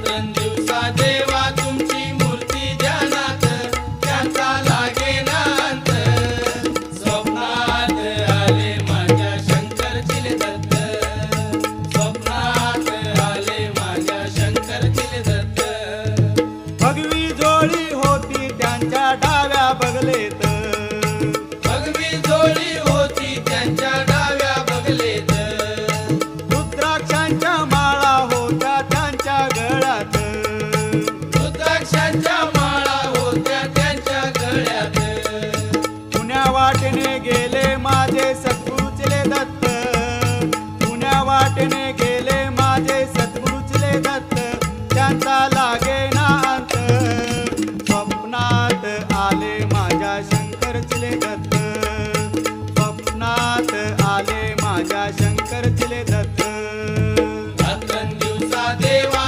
रात्रंदिवसा देवा तुमची मूर्ती ध्यानात त्यांचा लागेना अंत स्वप्नात आले माझ्या शंकरचिले दत्त स्वप्नात आले माझ्या शंकरचिले दत्त भगवी जोडी होती त्यांच्या डाव्या बगलेत भगवी जोडी होती त्यांच्या डाव्या बगलेत रुद्राक्षांच्या माळा होत्या त्यांच्या गळ्यात रुद्राक्षांच्या माळा होत्या त्यांच्या गळ्यात पुण्या वाटेने गेले माझे सद्गुरुचले दत्त पुण्या वाटेने गेले माझे सद्गुरुचले दत्त त्यांचा